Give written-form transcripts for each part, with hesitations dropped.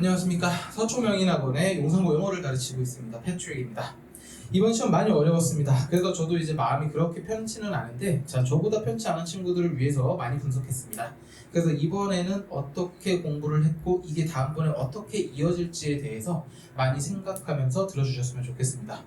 안녕하십니까. 서초명인학원의 용산고 영어를 가르치고 있습니다. 패트릭입니다. 이번 시험 많이 어려웠습니다. 그래서 저도 이제 마음이 그렇게 편치는 않은데 저보다 편치 않은 친구들을 위해서 많이 분석했습니다. 그래서 이번에는 어떻게 공부를 했고 이게 다음번에 어떻게 이어질지에 대해서 많이 생각하면서 들어주셨으면 좋겠습니다.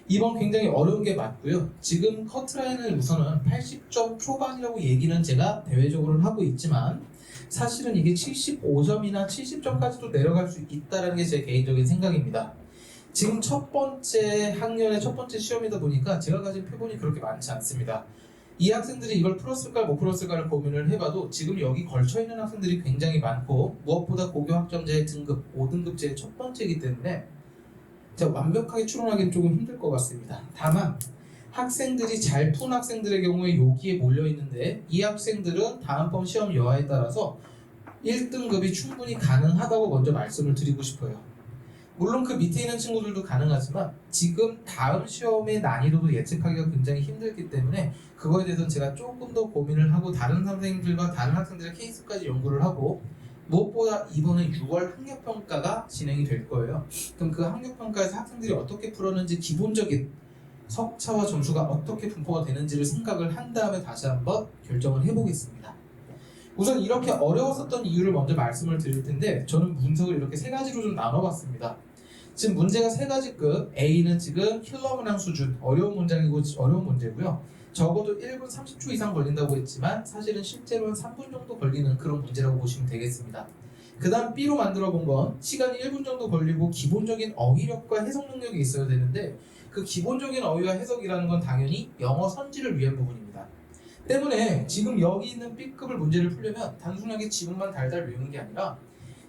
이번 굉장히 어려운 게 맞고요. 지금 커트라인을 우선은 80점 초반이라고 얘기는 제가 대외적으로는 하고 있지만 사실은 이게 75점이나 70점까지도 내려갈 수 있다는 게 제 개인적인 생각입니다. 지금 첫 번째 학년의 첫 번째 시험이다 보니까 제가 가진 표본이 그렇게 많지 않습니다. 이 학생들이 이걸 풀었을까 못 풀었을까를 고민을 해봐도 지금 여기 걸쳐있는 학생들이 굉장히 많고 무엇보다 고교학점제의 등급 5등급제의 첫 번째이기 때문에 제가 완벽하게 추론하기는 조금 힘들 것 같습니다. 다만 학생들이 잘 푼 학생들의 경우에 여기에 몰려있는데 이 학생들은 다음번 시험 여하에 따라서 1등급이 충분히 가능하다고 먼저 말씀을 드리고 싶어요. 물론 그 밑에 있는 친구들도 가능하지만 지금 다음 시험의 난이도도 예측하기가 굉장히 힘들기 때문에 그거에 대해서는 제가 조금 더 고민을 하고 다른 선생님들과 다른 학생들의 케이스까지 연구를 하고 무엇보다 이번에 6월 학력평가가 진행이 될 거예요. 그럼 그 학력평가에서 학생들이 어떻게 풀었는지 기본적인 석차와 점수가 어떻게 분포가 되는지를 생각을 한 다음에 다시 한번 결정을 해보겠습니다. 우선 이렇게 어려웠었던 이유를 먼저 말씀을 드릴 텐데 저는 문석을 이렇게 세 가지로 좀 나눠봤습니다. 지금 문제가 세 가지급, A는 지금 킬러 문항 수준, 어려운 문장이고 어려운 문제고요. 적어도 1분 30초 이상 걸린다고 했지만 사실은 실제로는 3분 정도 걸리는 그런 문제라고 보시면 되겠습니다. 그 다음 B로 만들어 본 건 시간이 1분 정도 걸리고 기본적인 어휘력과 해석 능력이 있어야 되는데 그 기본적인 어휘와 해석이라는 건 당연히 영어 선지를 위한 부분입니다. 때문에 지금 여기 있는 B급을 문제를 풀려면 단순하게 지문만 달달 외우는 게 아니라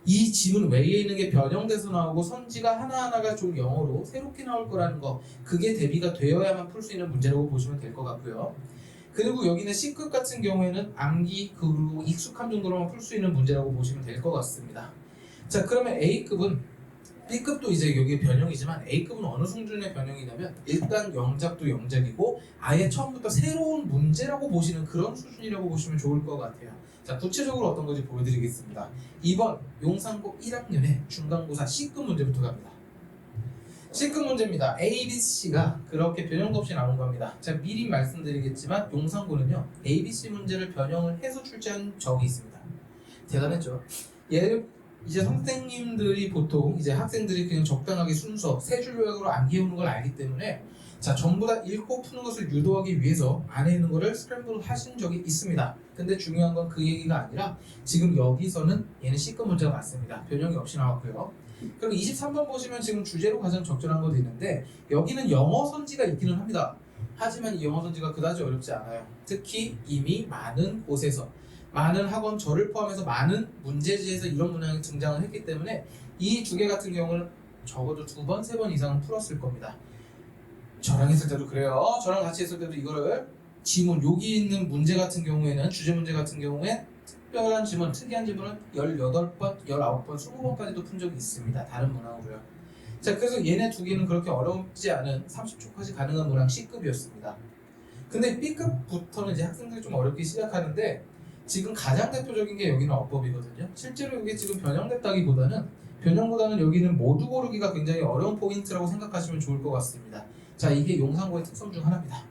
이 지문 외에 있는 게 변형돼서 나오고 선지가 하나하나가 좀 영어로 새롭게 나올 거라는 거 그게 대비가 되어야만 풀 수 있는 문제라고 보시면 될 것 같고요. 그리고 여기는 C급 같은 경우에는 암기 그리고 익숙함 정도로만 풀 수 있는 문제라고 보시면 될 것 같습니다. 자, 그러면 A급은 B급도 이제 여기 변형이지만 A급은 어느 수준의 변형이냐면 일단 영작도 영작이고 아예 처음부터 새로운 문제라고 보시는 그런 수준이라고 보시면 좋을 것 같아요. 자, 구체적으로 어떤 건지 보여드리겠습니다. 2번 용산고 1학년의 중간고사 C급 문제부터 갑니다. C급 문제입니다. A, B, C가 그렇게 변형도 없이 나온 겁니다. 제가 미리 말씀드리겠지만 용산고는요 A, B, C 문제를 변형을 해서 출제한 적이 있습니다. 대단했죠. 얘를 이제 선생님들이 보통 이제 학생들이 그냥 적당하게 순서 세 줄 요약으로 암기해오는 걸 알기 때문에 자 전부 다 읽고 푸는 것을 유도하기 위해서 안에 있는 거를 스크램블 하신 적이 있습니다. 근데 중요한 건 그 얘기가 아니라 지금 여기서는 얘는 C급 문제가 맞습니다. 변형이 없이 나왔고요. 그럼 23번 보시면 지금 주제로 가장 적절한 것도 있는데 여기는 영어 선지가 있기는 합니다. 하지만 이 영어 선지가 그다지 어렵지 않아요. 특히 이미 많은 곳에서 많은 학원 저를 포함해서 많은 문제지에서 이런 문항이 등장을 했기 때문에 이 두 개 같은 경우는 적어도 2번, 3번 이상은 풀었을 겁니다. 저랑 했을 때도 그래요. 저랑 같이 했을 때도 이거를 지문 여기 있는 문제 같은 경우에는 주제 문제 같은 경우에 특별한 지문, 특이한 지문은 18번, 19번, 20번까지도 푼 적이 있습니다. 다른 문항으로요. 자, 그래서 얘네 두 개는 그렇게 어렵지 않은 30초까지 가능한 문항 C급이었습니다. 근데 B급부터는 이제 학생들이 좀 어렵게 시작하는데 지금 가장 대표적인 게 여기는 어법이거든요. 실제로 이게 지금 변형보다는 여기는 모두 고르기가 굉장히 어려운 포인트라고 생각하시면 좋을 것 같습니다. 자, 이게 용산고의 특성 중 하나입니다.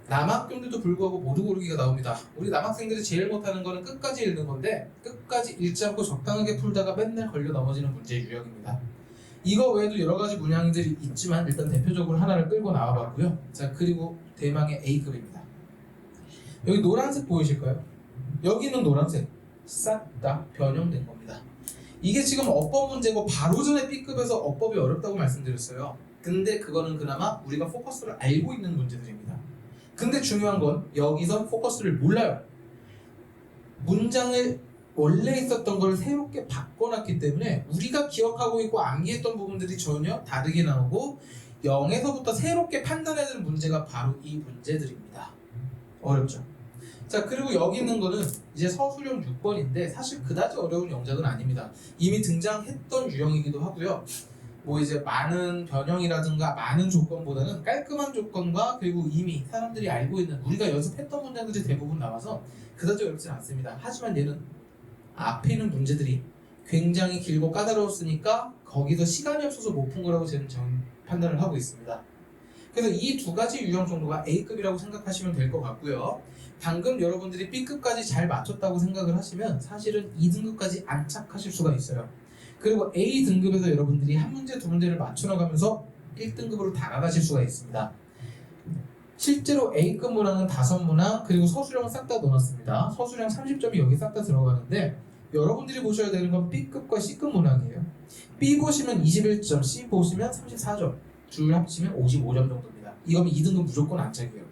남학생들도 불구하고 모두 고르기가 나옵니다. 우리 남학생들이 제일 못하는 거는 끝까지 읽는 건데 끝까지 읽지 않고 적당하게 풀다가 맨날 걸려 넘어지는 문제의 유형입니다. 이거 외에도 여러 가지 문항들이 있지만 일단 대표적으로 하나를 끌고 나와봤고요. 자, 그리고 대망의 A급입니다. 여기 노란색 보이실까요? 여기는 노란색 싹 다 변형된 겁니다. 이게 지금 어법 문제고 바로 전에 B급에서 어법이 어렵다고 말씀드렸어요. 근데 그거는 그나마 우리가 포커스를 알고 있는 문제들입니다. 근데 중요한 건 여기서 포커스를 몰라요. 문장을 원래 있었던 걸 새롭게 바꿔놨기 때문에 우리가 기억하고 있고 암기했던 부분들이 전혀 다르게 나오고 0에서부터 새롭게 판단해야 되는 문제가 바로 이 문제들입니다. 어렵죠? 자, 그리고 여기 있는 거는 이제 서술형 6번인데 사실 그다지 어려운 영작은 아닙니다. 이미 등장했던 유형이기도 하고요. 뭐 이제 많은 변형이라든가 많은 조건보다는 깔끔한 조건과 그리고 이미 사람들이 알고 있는 우리가 연습했던 문장들이 대부분 나와서 그다지 어렵진 않습니다. 하지만 얘는 앞에 있는 문제들이 굉장히 길고 까다로웠으니까 거기서 시간이 없어서 못 푼 거라고 저는 판단을 하고 있습니다. 그래서 이 두 가지 유형 정도가 A급이라고 생각하시면 될 것 같고요. 방금 여러분들이 B급까지 잘 맞췄다고 생각을 하시면 사실은 2등급까지 안착하실 수가 있어요. 그리고 A등급에서 여러분들이 한 문제 두 문제를 맞춰나가면서 1등급으로 다가가실 수가 있습니다. 실제로 A급 문항은 5문항 그리고 서술형은 싹 다 넣어놨습니다. 서술형 30점이 여기 싹 다 들어가는데 여러분들이 보셔야 되는 건 B급과 C급 문항이에요. B 보시면 21점, C 보시면 34점 둘 합치면 55점 정도입니다. 이거면 2등급 무조건 안착이에요.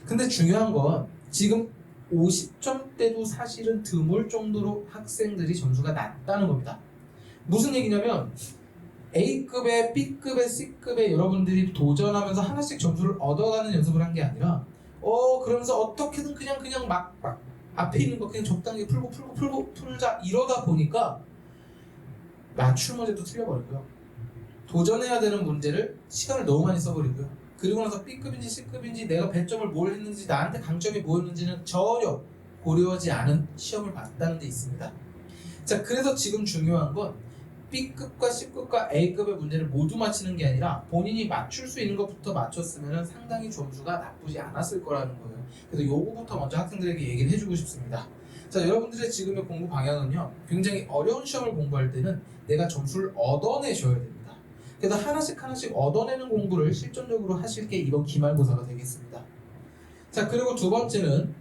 근데 중요한 건 지금 50점대도 사실은 드물 정도로 학생들이 점수가 낮다는 겁니다. 무슨 얘기냐면 A급에 B급에 C급에 여러분들이 도전하면서 하나씩 점수를 얻어가는 연습을 한 게 아니라 그러면서 어떻게든 그냥 막 앞에 있는 거 그냥 적당히 풀고 풀자 이러다 보니까 맞출 문제도 틀려버리고요. 도전해야 되는 문제를 시간을 너무 많이 써버리고요. 그리고 나서 B급인지 C급인지 내가 배점을 뭘 했는지 나한테 강점이 뭐였는지는 전혀 고려하지 않은 시험을 봤다는 데 있습니다. 자, 그래서 지금 중요한 건 B급과 C급과 A급의 문제를 모두 맞히는 게 아니라 본인이 맞출 수 있는 것부터 맞췄으면 상당히 점수가 나쁘지 않았을 거라는 거예요. 그래서 요거부터 먼저 학생들에게 얘기를 해주고 싶습니다. 자, 여러분들의 지금의 공부 방향은요, 굉장히 어려운 시험을 공부할 때는 내가 점수를 얻어내셔야 됩니다. 그래서 하나씩 얻어내는 공부를 실전적으로 하실 게 이번 기말고사가 되겠습니다. 자, 그리고 두 번째는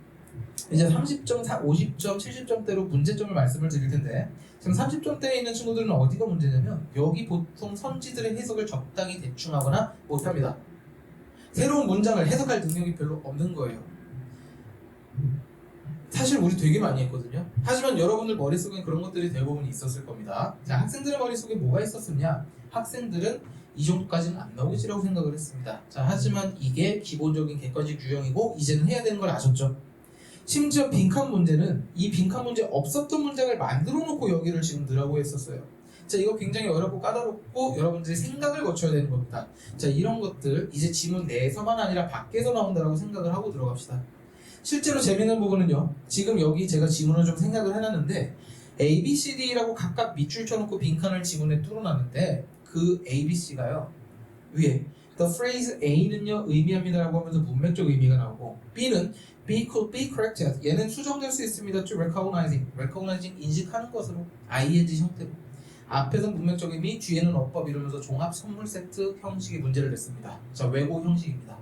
이제 30점, 50점, 70점대로 문제점을 말씀을 드릴 텐데 지금 30점대에 있는 친구들은 어디가 문제냐면 여기 보통 선지들의 해석을 적당히 대충 하거나 못합니다. 새로운 문장을 해석할 능력이 별로 없는 거예요. 사실 우리 되게 많이 했거든요. 하지만 여러분들 머릿속에 그런 것들이 대부분 있었을 겁니다. 자, 학생들의 머릿속에 뭐가 있었느냐? 학생들은 이 정도까지는 안 나오겠지라고 생각을 했습니다. 자, 하지만 이게 기본적인 객관식 유형이고 이제는 해야 되는 걸 아셨죠? 심지어 빈칸 문제는 이 빈칸 문제 없었던 문장을 만들어 놓고 여기를 지금 넣으라고 했었어요. 자, 이거 굉장히 어렵고 까다롭고 여러분들이 생각을 거쳐야 되는 겁니다. 자, 이런 것들 이제 지문 내에서만 아니라 밖에서 나온다라고 생각을 하고 들어갑시다. 실제로 재밌는 부분은요, 지금 여기 제가 지문을 좀 생각을 해놨는데 A, B, C, D라고 각각 밑줄 쳐놓고 빈칸을 지문에 뚫어놨는데 그 A, B, C가요 위에 The phrase A는요 의미합니다라고 하면서 문맥적 의미가 나오고 B는 B could be corrected, 얘는 수정될 수 있습니다 to recognizing 인식하는 것으로 ing 형태로 앞에서 문맥적 의미, 뒤에는 어법 이러면서 종합 선물 세트 형식의 문제를 냈습니다. 자, 외고 형식입니다.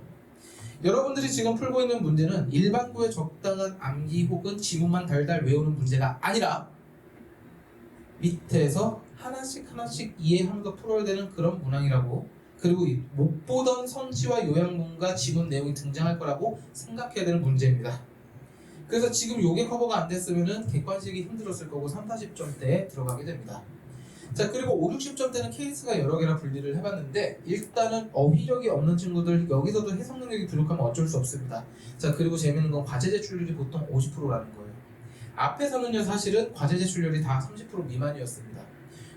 여러분들이 지금 풀고 있는 문제는 일반고에 적당한 암기 혹은 지문만 달달 외우는 문제가 아니라 밑에서 하나씩 이해하면서 풀어야 되는 그런 문항이라고, 그리고 못 보던 선지와 요약문과 지문 내용이 등장할 거라고 생각해야 되는 문제입니다. 그래서 지금 요게 커버가 안 됐으면 객관식이 힘들었을 거고 3, 40점대에 들어가게 됩니다. 자, 그리고 5, 60점대는 케이스가 여러 개나 분리를 해봤는데 일단은 어휘력이 없는 친구들 여기서도 해석 능력이 부족하면 어쩔 수 없습니다. 자, 그리고 재밌는 건 과제 제출률이 보통 50%라는 거예요. 앞에서는요 사실은 과제 제출률이 다 30% 미만이었습니다.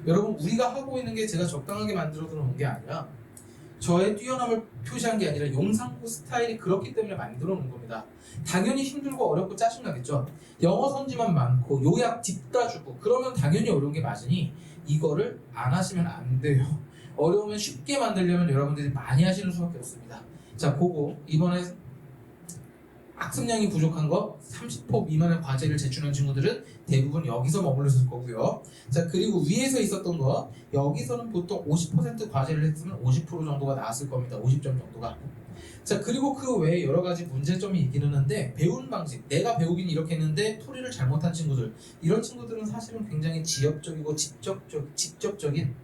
여러분, 우리가 하고 있는 게 제가 적당하게 만들어 놓은 게 아니라 저의 뛰어남을 표시한 게 아니라 용산고 스타일이 그렇기 때문에 만들어 놓은 겁니다. 당연히 힘들고 어렵고 짜증나겠죠. 영어 선지만 많고 요약 딥다 주고 그러면 당연히 어려운 게 맞으니 이거를 안 하시면 안 돼요. 어려우면 쉽게 만들려면 여러분들이 많이 하시는 수밖에 없습니다. 자, 그거 이번에 학습량이 부족한 거 30% 미만의 과제를 제출한 친구들은 대부분 여기서 머물렀을 거고요. 자, 그리고 위에서 있었던 거 여기서는 보통 50% 과제를 했으면 50% 정도가 나왔을 겁니다. 50점 정도가. 자, 그리고 그 외에 여러 가지 문제점이 있기는 한데 배우는 방식, 내가 배우긴 이렇게 했는데 풀이를 잘못한 친구들, 이런 친구들은 사실은 굉장히 지엽적이고 직접적인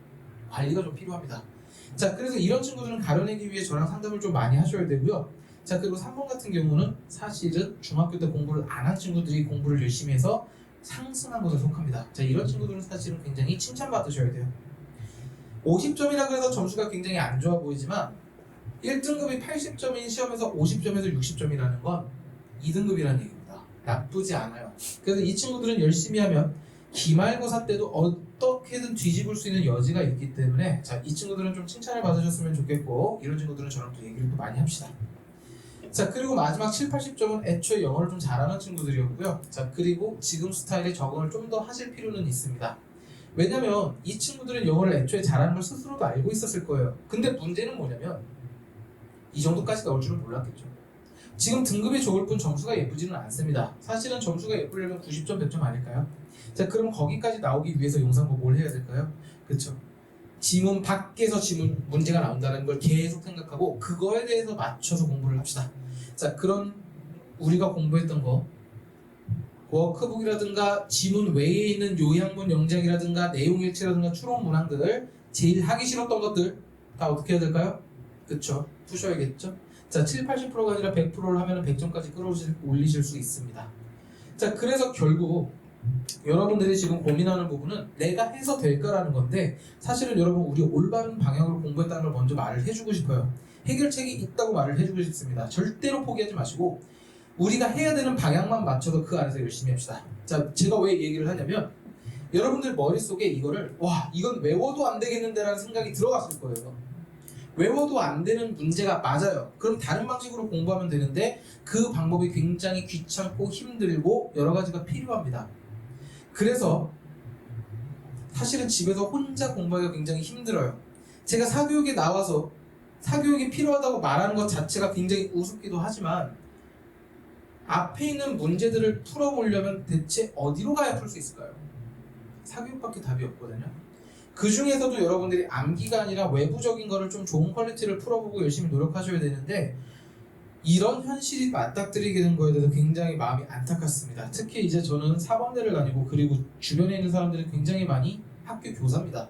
관리가 좀 필요합니다. 자, 그래서 이런 친구들은 가려내기 위해 저랑 상담을 좀 많이 하셔야 되고요. 자, 그리고 3번 같은 경우는 사실은 중학교 때 공부를 안 한 친구들이 공부를 열심히 해서 상승한 것에 속합니다. 자, 이런 친구들은 사실은 굉장히 칭찬받으셔야 돼요. 50점이라 그래서 점수가 굉장히 안 좋아 보이지만 1등급이 80점인 시험에서 50점에서 60점이라는 건 2등급이라는 얘기입니다. 나쁘지 않아요. 그래서 이 친구들은 열심히 하면 기말고사 때도 어떻게든 뒤집을 수 있는 여지가 있기 때문에 자, 이 친구들은 좀 칭찬을 받으셨으면 좋겠고 이런 친구들은 저랑 또 얘기를 또 많이 합시다. 자, 그리고 마지막 7, 80점은 애초에 영어를 좀 잘하는 친구들이었고요. 자, 그리고 지금 스타일에 적응을 좀 더 하실 필요는 있습니다. 왜냐면 이 친구들은 영어를 애초에 잘하는 걸 스스로도 알고 있었을 거예요. 근데 문제는 뭐냐면 이 정도까지 나올 줄은 몰랐겠죠. 지금 등급이 좋을 뿐 점수가 예쁘지는 않습니다. 사실은 점수가 예쁘려면 90점 100점 아닐까요? 자, 그럼 거기까지 나오기 위해서 용산고 뭘 해야 될까요? 그렇죠. 지문 밖에서 지문 문제가 나온다는 걸 계속 생각하고 그거에 대해서 맞춰서 공부를 합시다. 자, 그런 우리가 공부했던 거 워크북이라든가 지문 외에 있는 요양문 영작이라든가 내용일치라든가 추론 문항들 제일 하기 싫었던 것들 다 어떻게 해야 될까요? 그쵸? 푸셔야겠죠? 자, 7, 80%가 아니라 100%를 하면 100점까지 끌어올리실 수 있습니다. 자, 그래서 결국 여러분들이 지금 고민하는 부분은 내가 해서 될까라는 건데 사실은 여러분 우리 올바른 방향으로 공부했다는 걸 먼저 말을 해주고 싶어요. 해결책이 있다고 말을 해주고 싶습니다. 절대로 포기하지 마시고 우리가 해야 되는 방향만 맞춰서 그 안에서 열심히 합시다. 자, 제가 왜 얘기를 하냐면 여러분들 머릿속에 이거를 와 이건 외워도 안 되겠는데 라는 생각이 들어갔을 거예요. 외워도 안 되는 문제가 맞아요. 그럼 다른 방식으로 공부하면 되는데 그 방법이 굉장히 귀찮고 힘들고 여러 가지가 필요합니다. 그래서 사실은 집에서 혼자 공부하기가 굉장히 힘들어요. 제가 사교육에 나와서 사교육이 필요하다고 말하는 것 자체가 굉장히 우습기도 하지만 앞에 있는 문제들을 풀어보려면 대체 어디로 가야 풀 수 있을까요? 사교육밖에 답이 없거든요. 그 중에서도 여러분들이 암기가 아니라 외부적인 거를 좀 좋은 퀄리티를 풀어보고 열심히 노력하셔야 되는데 이런 현실이 맞닥뜨리게 된 거에 대해서 굉장히 마음이 안타깝습니다. 특히 이제 저는 사범대를 다니고 그리고 주변에 있는 사람들이 굉장히 많이 학교 교사입니다.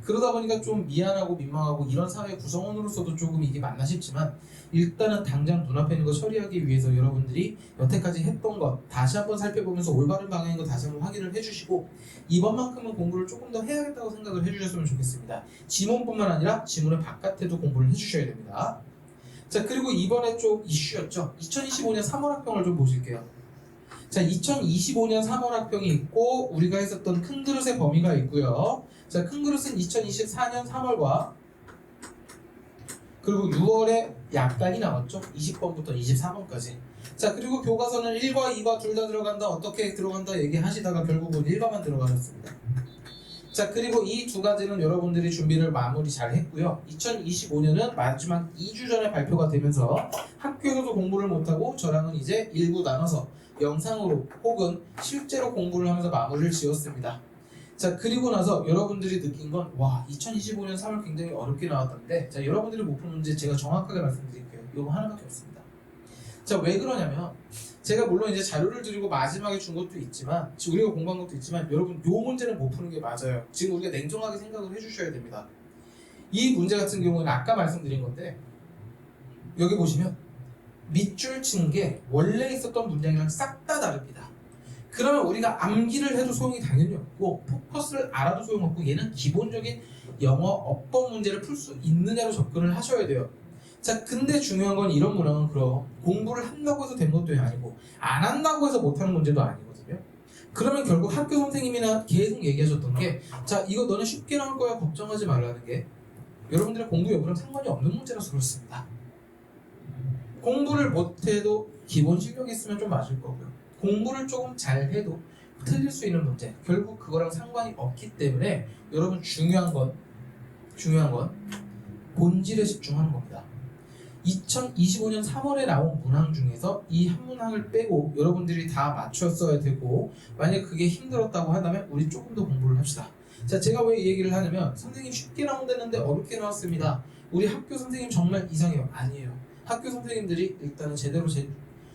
그러다 보니까 좀 미안하고 민망하고 이런 사회 구성원으로서도 조금 이게 맞나 싶지만 일단은 당장 눈앞에 있는 거 처리하기 위해서 여러분들이 여태까지 했던 것 다시 한번 살펴보면서 올바른 방향인 거 다시 한번 확인을 해주시고 이번만큼은 공부를 조금 더 해야겠다고 생각을 해주셨으면 좋겠습니다. 지문뿐만 아니라 지문의 바깥에도 공부를 해주셔야 됩니다. 자, 그리고 이번에 좀 이슈였죠. 2025년 3월 학평을 좀 보실게요. 자, 2025년 3월 학평이 있고 우리가 했었던 큰 그릇의 범위가 있고요. 자, 큰 그릇은 2024년 3월과 그리고 6월에 약간이 나왔죠. 20번부터 24번까지. 자, 그리고 교과서는 1과 2과 둘 다 들어간다, 어떻게 들어간다 얘기하시다가 결국은 1과만 들어가셨습니다. 자, 그리고 이 두 가지는 여러분들이 준비를 마무리 잘 했고요. 2025년은 마지막 2주 전에 발표가 되면서 학교에서도 공부를 못하고 저랑은 이제 일부 나눠서 영상으로 혹은 실제로 공부를 하면서 마무리를 지었습니다. 자, 그리고 나서 여러분들이 느낀 건 와 2025년 3월 굉장히 어렵게 나왔던데 자, 여러분들이 못 푸는 문제 제가 정확하게 말씀드릴게요. 이거 하나밖에 없습니다. 자, 왜 그러냐면 제가 물론 이제 자료를 드리고 마지막에 준 것도 있지만 지금 우리가 공부한 것도 있지만 여러분 요 문제는 못 푸는 게 맞아요. 지금 우리가 냉정하게 생각을 해주셔야 됩니다. 이 문제 같은 경우는 아까 말씀드린 건데 여기 보시면 밑줄 친 게 원래 있었던 문장이랑 싹 다 다릅니다. 그러면 우리가 암기를 해도 소용이 당연히 없고 포커스를 알아도 소용없고 얘는 기본적인 영어 어법 문제를 풀 수 있느냐로 접근을 하셔야 돼요. 자, 근데 중요한 건 이런 문항은 그럼 공부를 한다고 해서 된 것도 아니고 안 한다고 해서 못하는 문제도 아니거든요. 그러면 결국 학교 선생님이나 계속 얘기하셨던 게 자, 이거 너네 쉽게 나올 거야 걱정하지 말라는 게 여러분들의 공부 여부랑 상관이 없는 문제라서 그렇습니다. 공부를 못해도 기본 실력이 있으면 좀 맞을 거고요. 공부를 조금 잘해도 틀릴 수 있는 문제 결국 그거랑 상관이 없기 때문에 여러분 중요한 건 본질에 집중하는 겁니다. 2025년 3월에 나온 문항 중에서 이 한 문항을 빼고 여러분들이 다 맞췄어야 되고 만약 그게 힘들었다고 한다면 우리 조금 더 공부를 합시다. 자, 제가 왜 이 얘기를 하냐면 선생님 쉽게 나온다는데 어렵게 나왔습니다. 우리 학교 선생님 정말 이상해요. 아니에요. 학교 선생님들이 일단은 제대로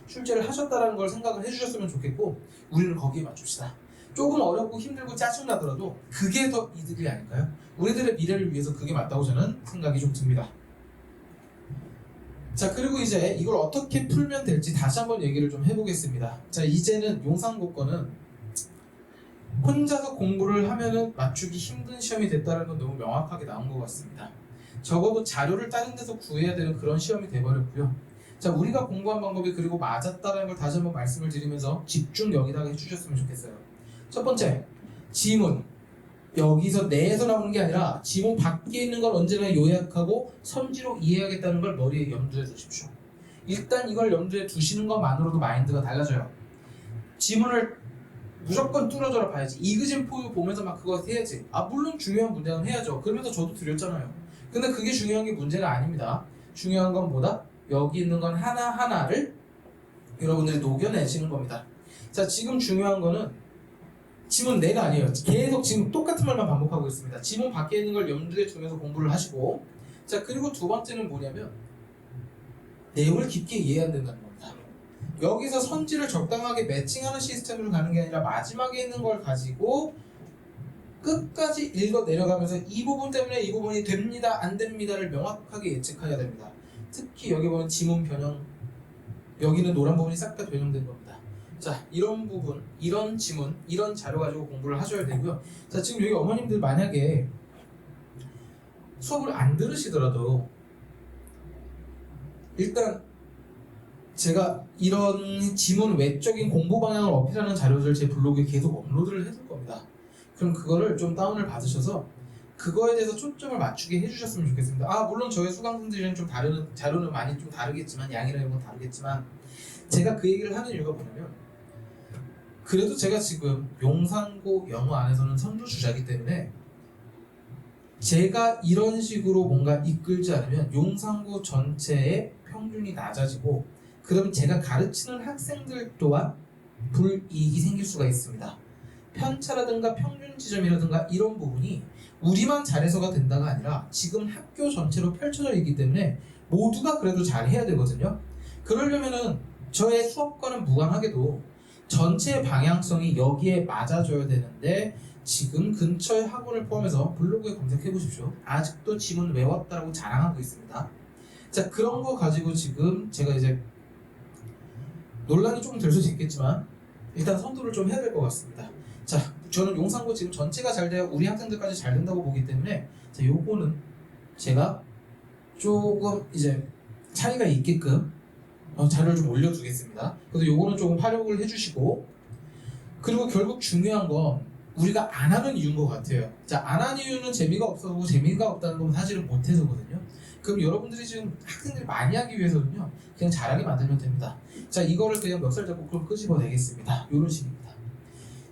출제를 하셨다는 걸 생각을 해주셨으면 좋겠고 우리는 거기에 맞춥시다. 조금 어렵고 힘들고 짜증나더라도 그게 더 이득이 아닐까요? 우리들의 미래를 위해서 그게 맞다고 저는 생각이 좀 듭니다. 자, 그리고 이제 이걸 어떻게 풀면 될지 다시 한번 얘기를 좀 해보겠습니다. 자, 이제는 용산고 거는 혼자서 공부를 하면은 맞추기 힘든 시험이 됐다는 건 너무 명확하게 나온 것 같습니다. 적어도 자료를 다른 데서 구해야 되는 그런 시험이 돼버렸고요. 자, 우리가 공부한 방법이 그리고 맞았다는 걸 다시 한번 말씀을 드리면서 집중 여기다가 해주셨으면 좋겠어요. 첫 번째, 지문. 여기서 내에서 나오는 게 아니라 지문 밖에 있는 걸 언제나 요약하고 선지로 이해하겠다는 걸 머리에 염두에 두십시오. 일단 이걸 염두에 두시는 것만으로도 마인드가 달라져요. 지문을 무조건 뚫어져라 봐야지. 이그젠포유 보면서 막 그거 해야지. 아 물론 중요한 문제는 해야죠. 그러면서 저도 드렸잖아요. 근데 그게 중요한 게 문제가 아닙니다. 중요한 건 뭐다? 여기 있는 건 하나하나를 여러분들이 녹여내시는 겁니다. 자 지금 중요한 거는 지문 내가 아니에요. 계속 지금 똑같은 말만 반복하고 있습니다. 지문 밖에 있는 걸 염두에 두면서 공부를 하시고, 자 그리고 두 번째는 뭐냐면 내용을 깊게 이해해야 된다는 겁니다. 여기서 선지를 적당하게 매칭하는 시스템으로 가는 게 아니라 마지막에 있는 걸 가지고 끝까지 읽어 내려가면서 이 부분 때문에 이 부분이 됩니다 안 됩니다를 명확하게 예측해야 됩니다. 특히 여기 보면 지문 변형, 여기는 노란 부분이 싹 다 변형된 겁니다. 자 이런 부분, 이런 지문, 이런 자료 가지고 공부를 하셔야 되고요. 자 지금 여기 어머님들 만약에 수업을 안 들으시더라도 일단 제가 이런 지문 외적인 공부 방향을 어필하는 자료를 제 블로그에 계속 업로드를 해둘 겁니다. 그럼 그거를 좀 다운을 받으셔서 그거에 대해서 초점을 맞추게 해주셨으면 좋겠습니다. 아 물론 저희 수강생들이랑 좀 다른 자료는 많이 좀 다르겠지만 양이랑 이건 다르겠지만 제가 그 얘기를 하는 이유가 뭐냐면 그래도 제가 지금 용산고 영어 안에서는 선두주자이기 때문에 제가 이런 식으로 뭔가 이끌지 않으면 용산고 전체의 평균이 낮아지고 그럼 제가 가르치는 학생들 또한 불이익이 생길 수가 있습니다. 편차라든가 평균 지점이라든가 이런 부분이 우리만 잘해서가 된다가 아니라 지금 학교 전체로 펼쳐져 있기 때문에 모두가 그래도 잘해야 되거든요. 그러려면은 저의 수업과는 무관하게도 전체 방향성이 여기에 맞아줘야 되는데 지금 근처의 학원을 포함해서 블로그에 검색해 보십시오. 아직도 지문 외웠다라고 자랑하고 있습니다. 자 그런 거 가지고 지금 제가 이제 논란이 조금 될 수도 있겠지만 일단 선두를 좀 해야 될 것 같습니다. 자 저는 용산고 지금 전체가 잘 돼야 우리 학생들까지 잘 된다고 보기 때문에 자 요거는 제가 조금 이제 차이가 있게끔 자료를 좀 올려두겠습니다. 그래서 요거는 조금 활용을 해주시고 그리고 결국 중요한 건 우리가 안 하는 이유인 것 같아요. 자, 안 하는 이유는 재미가 없어서 재미가 없다는 건 사실은 못해서거든요. 그럼 여러분들이 지금 학생들이 많이 하기 위해서는요 그냥 잘하게 만들면 됩니다. 자 이거를 그냥 멱살 잡고 그럼 끄집어내겠습니다. 이런 식입니다.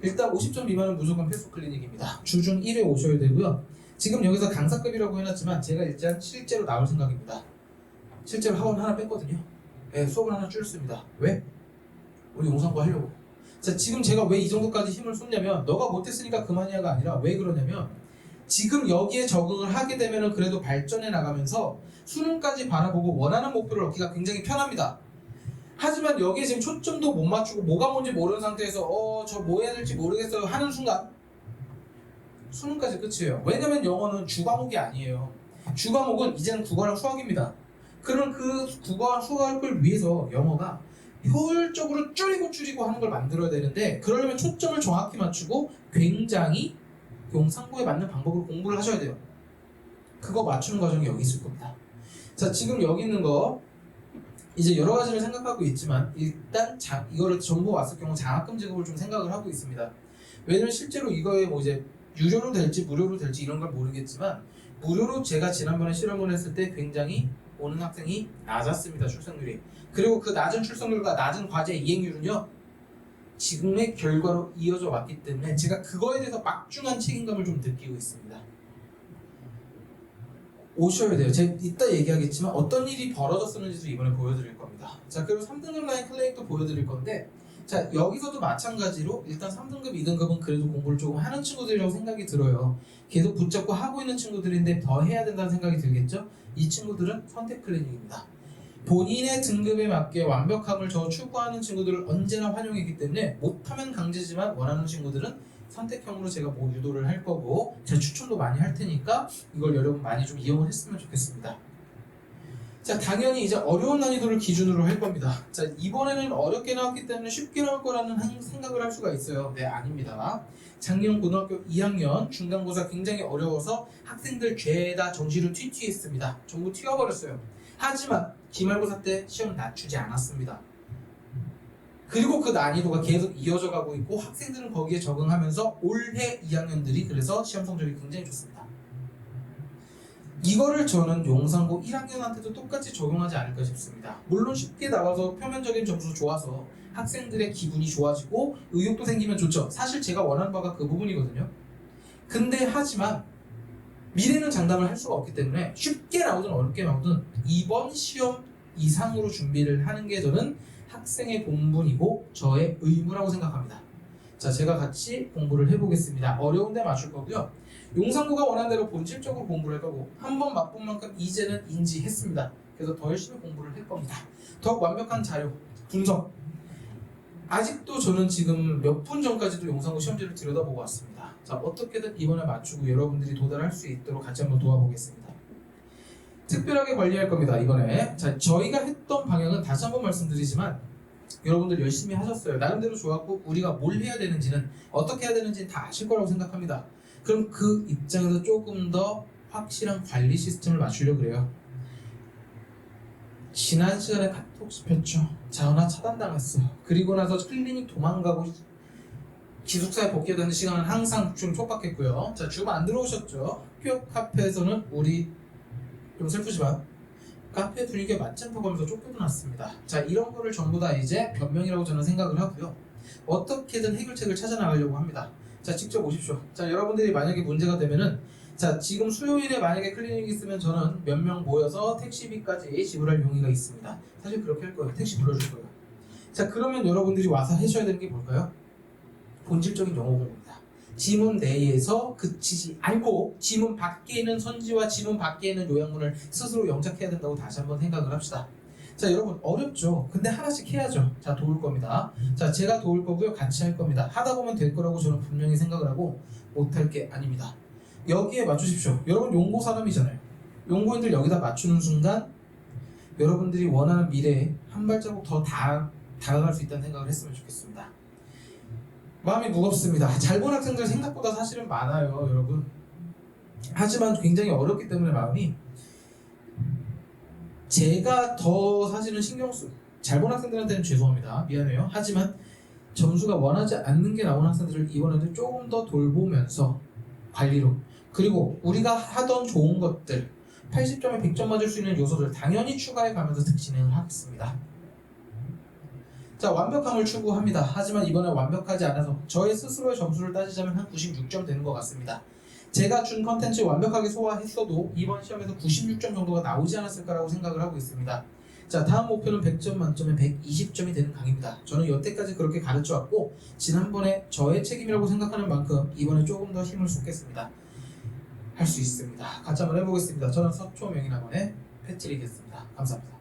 일단 50점 미만은 무조건 필수 클리닉입니다. 주중 1회 오셔야 되고요. 지금 여기서 강사급이라고 해놨지만 제가 일단 실제로 나올 생각입니다. 실제로 학원 하나 뺐거든요. 네, 수업을 하나 줄였습니다. 왜? 우리 용산고 하려고. 자 지금 제가 왜 이 정도까지 힘을 쏟냐면 너가 못했으니까 그만이야가 아니라 왜 그러냐면 지금 여기에 적응을 하게 되면 그래도 발전해 나가면서 수능까지 바라보고 원하는 목표를 얻기가 굉장히 편합니다. 하지만 여기에 지금 초점도 못 맞추고 뭐가 뭔지 모르는 상태에서 저 뭐 해야 될지 모르겠어요 하는 순간 수능까지 끝이에요. 왜냐면 영어는 주과목이 아니에요. 주과목은 이제는 국어랑 수학입니다. 그럼 그 국어와 수학을 위해서 영어가 효율적으로 줄이고 하는 걸 만들어야 되는데 그러려면 초점을 정확히 맞추고 굉장히 용산고에 맞는 방법으로 공부를 하셔야 돼요. 그거 맞추는 과정이 여기 있을 겁니다. 자 지금 여기 있는 거 이제 여러 가지를 생각하고 있지만 일단 이거를 정보 왔을 경우 장학금 지급을 좀 생각을 하고 있습니다. 왜냐면 실제로 이거에 뭐 이제 유료로 될지 무료로 될지 이런 걸 모르겠지만 무료로 제가 지난번에 실험을 했을 때 굉장히 오는 학생이 낮았습니다. 출석률이. 그리고 그 낮은 출석률과 낮은 과제 이행률은요 지금의 결과로 이어져 왔기 때문에 제가 그거에 대해서 막중한 책임감을 좀 느끼고 있습니다. 오셔야 돼요. 제가 이따 얘기하겠지만 어떤 일이 벌어졌었는지도 이번에 보여드릴 겁니다. 자 그리고 3등급 라인 클레이도 보여드릴 건데 자 여기서도 마찬가지로 일단 3등급, 2등급은 그래도 공부를 조금 하는 친구들이라고 생각이 들어요. 계속 붙잡고 하고 있는 친구들인데 더 해야 된다는 생각이 들겠죠? 이 친구들은 선택 클리닉입니다. 본인의 등급에 맞게 완벽함을 저 추구하는 친구들을 언제나 환영했기 때문에 못하면 강제지만 원하는 친구들은 선택형으로 제가 뭐 유도를 할 거고 제 추천도 많이 할 테니까 이걸 여러분 많이 좀 이용을 했으면 좋겠습니다. 자 당연히 이제 어려운 난이도를 기준으로 할 겁니다. 자 이번에는 어렵게 나왔기 때문에 쉽게 나올 거라는 생각을 할 수가 있어요. 네 아닙니다. 작년 고등학교 2학년 중간고사 굉장히 어려워서 학생들 죄다 정시를 튀튀했습니다. 전부 튀어버렸어요. 하지만 기말고사 때 시험 낮추지 않았습니다. 그리고 그 난이도가 계속 이어져 가고 있고 학생들은 거기에 적응하면서 올해 2학년들이 그래서 시험 성적이 굉장히 좋습니다. 이거를 저는 용산고 1학년한테도 똑같이 적용하지 않을까 싶습니다. 물론 쉽게 나와서 표면적인 점수 좋아서 학생들의 기분이 좋아지고 의욕도 생기면 좋죠. 사실 제가 원하는 바가 그 부분이거든요. 근데 하지만 미래는 장담을 할 수가 없기 때문에 쉽게 나오든 어렵게 나오든 이번 시험 이상으로 준비를 하는 게 저는 학생의 본분이고 저의 의무라고 생각합니다. 자, 제가 같이 공부를 해보겠습니다. 어려운 데 맞출 거고요. 용산구가 원하는 대로 본질적으로 공부를 할 거고 한번 맛본 만큼 이제는 인지했습니다. 그래서 더 열심히 공부를 할 겁니다. 더 완벽한 자료, 분석. 아직도 저는 지금 몇 분 전까지도 용산구 시험지를 들여다보고 왔습니다. 자, 어떻게든 이번에 맞추고 여러분들이 도달할 수 있도록 같이 한번 도와보겠습니다. 특별하게 관리할 겁니다. 이번에 자, 저희가 했던 방향은 다시 한번 말씀드리지만 여러분들 열심히 하셨어요. 나름대로 좋았고 우리가 뭘 해야 되는지는 어떻게 해야 되는지는 다 아실 거라고 생각합니다. 그럼 그 입장에서 조금 더 확실한 관리 시스템을 맞추려고 그래요. 지난 시간에 카톡 씹혔죠. 전화 차단당했어. 그리고 나서 클리닉 도망가고 기숙사에 복귀하는 시간은 항상 좀 촉박했고요. 자, 주말 안 들어오셨죠? 학교 카페에서는 우리 좀 슬프지만 카페 분위기가 맞지 않다고 하면서 쫓겨났습니다. 자, 이런 거를 전부 다 이제 변명이라고 저는 생각을 하고요. 어떻게든 해결책을 찾아 나가려고 합니다. 자, 직접 오십시오. 자, 여러분들이 만약에 문제가 되면은 자, 지금 수요일에 만약에 클리닉이 있으면 저는 몇 명 모여서 택시비까지 지불할 용의가 있습니다. 사실 그렇게 할 거예요. 택시 불러줄 거예요. 자, 그러면 여러분들이 와서 하셔야 되는 게 뭘까요? 본질적인 영어 공부입니다. 지문 내에서 그치지 않고 지문 밖에 있는 선지와 지문 밖에 있는 요약문을 스스로 영작해야 된다고 다시 한번 생각을 합시다. 자, 여러분 어렵죠? 근데 하나씩 해야죠. 자, 도울 겁니다. 자, 제가 도울 거고요. 같이 할 겁니다. 하다 보면 될 거라고 저는 분명히 생각을 하고 못할 게 아닙니다. 여기에 맞추십시오. 여러분 용고 사람이잖아요. 용고인들 여기다 맞추는 순간 여러분들이 원하는 미래에 한 발자국 더 다가갈 수 있다는 생각을 했으면 좋겠습니다. 마음이 무겁습니다. 잘 본 학생들 생각보다 사실은 많아요, 여러분. 하지만 굉장히 어렵기 때문에 마음이 제가 더 사실은 잘 본 학생들한테는 죄송합니다. 미안해요. 하지만 점수가 원하지 않는 게 나온 학생들을 이번에는 조금 더 돌보면서 관리로 그리고 우리가 하던 좋은 것들 80점에 100점 맞을 수 있는 요소들 당연히 추가해 가면서 진행을 하겠습니다. 자, 완벽함을 추구합니다. 하지만 이번에 완벽하지 않아서 저의 스스로의 점수를 따지자면 한 96점 되는 것 같습니다. 제가 준 컨텐츠 완벽하게 소화했어도 이번 시험에서 96점 정도가 나오지 않았을까라고 생각을 하고 있습니다. 자, 다음 목표는 100점 만점에 120점이 되는 강의입니다. 저는 여태까지 그렇게 가르쳐왔고 지난번에 저의 책임이라고 생각하는 만큼 이번에 조금 더 힘을 쏟겠습니다. 할 수 있습니다. 같이 한번 해보겠습니다. 저는 서초명인학원의 패트릭이었습니다. 감사합니다.